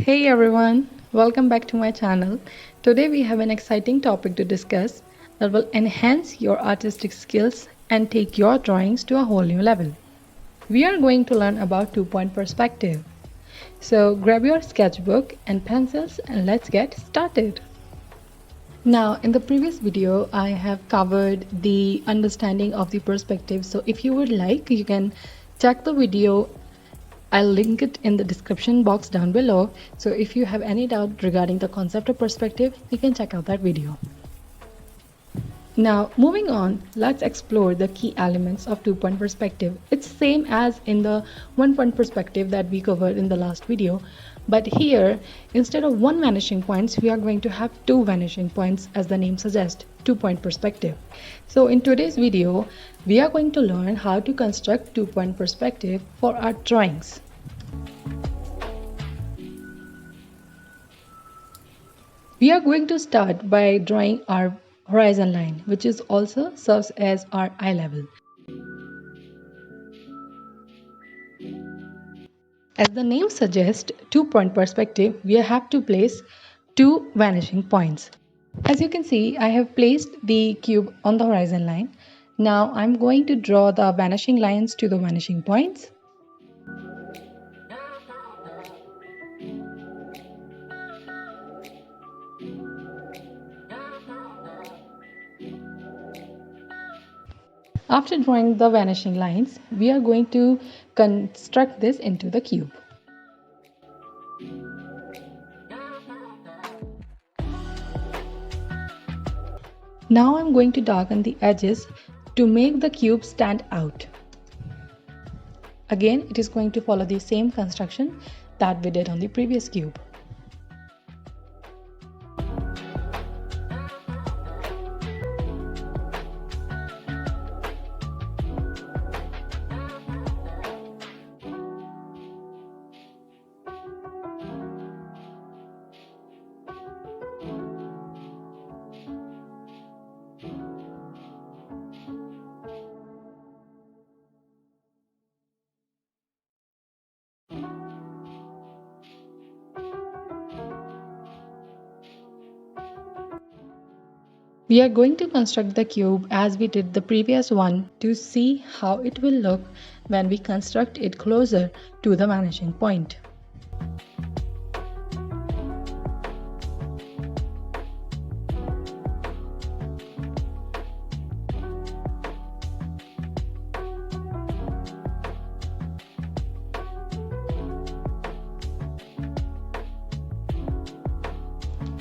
Hey everyone, welcome back to my channel. Today we have an exciting topic to discuss that will enhance your artistic skills and take your drawings to a whole new level. We are going to learn about two-point perspective. So grab your sketchbook and pencils and let's get started. Now, in the previous video, I have covered the understanding of the perspective. So if you would like, you can check the video. I'll link it in the description box down below. So if you have any doubt regarding the concept of perspective, you can check out that video. Now, moving on, let's explore the key elements of two-point perspective. It's same as in the one-point perspective that we covered in the last video, but here, instead of one vanishing points, we are going to have two vanishing points as the name suggests, two-point perspective. So in today's video, we are going to learn how to construct two-point perspective for our drawings. We are going to start by drawing our horizon line, which is also serves as our eye level. As the name suggests, two-point perspective, we have to place two vanishing points. As you can see, I have placed the cube on the horizon line. Now I'm going to draw the vanishing lines to the vanishing points. After drawing the vanishing lines, we are going to construct this into the cube. Now I'm going to darken the edges to make the cube stand out. Again, it is going to follow the same construction that we did on the previous cube. We are going to construct the cube as we did the previous one to see how it will look when we construct it closer to the vanishing point.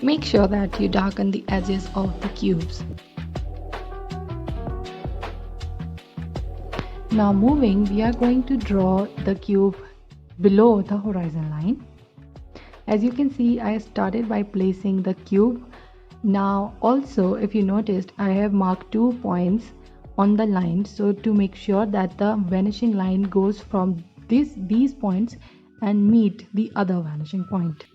Make sure that you darken the edges of the cubes. Now moving, we are going to draw the cube below the horizon line. As you can see, I started by placing the cube. Now also, if you noticed, I have marked 2 points on the line, so to make sure that the vanishing line goes from these points and meet the other vanishing point.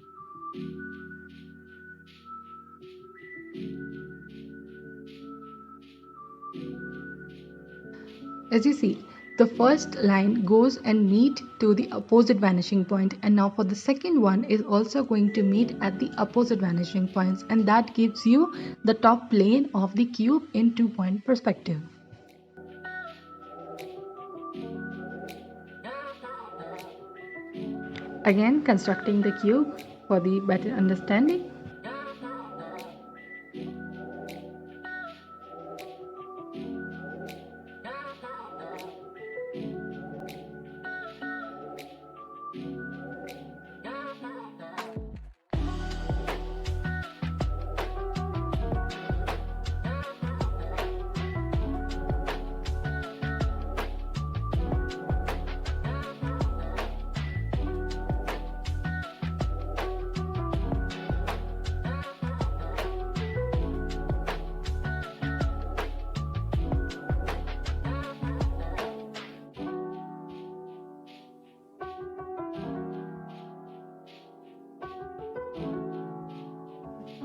As you see, the first line goes and meet to the opposite vanishing point, and now for the second one is also going to meet at the opposite vanishing points, and that gives you the top plane of the cube in two-point perspective. Again, constructing the cube for the better understanding.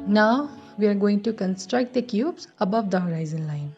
Now we are going to construct the cubes above the horizon line.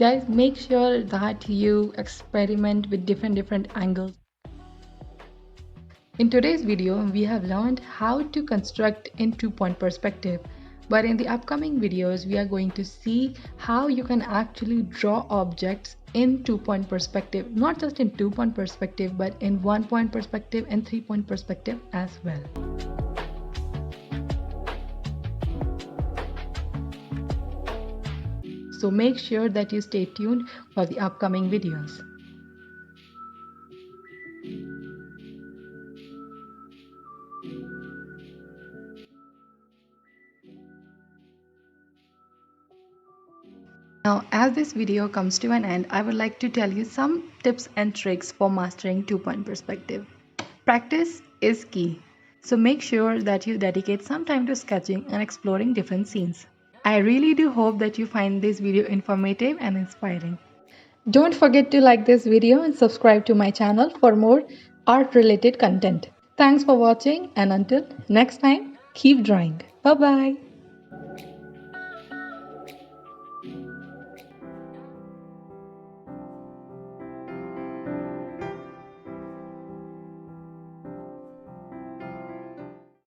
Guys, make sure that you experiment with different angles. In today's video, we have learned how to construct in two-point perspective. But in the upcoming videos, we are going to see how you can actually draw objects in two-point perspective, not just in two-point perspective, but in one-point perspective and three-point perspective as well. So make sure that you stay tuned for the upcoming videos. Now, as this video comes to an end, I would like to tell you some tips and tricks for mastering two-point perspective. Practice is key, so make sure that you dedicate some time to sketching and exploring different scenes. I really do hope that you find this video informative and inspiring. Don't forget to like this video and subscribe to my channel for more art-related content. Thanks for watching, and until next time, keep drawing. Bye-bye.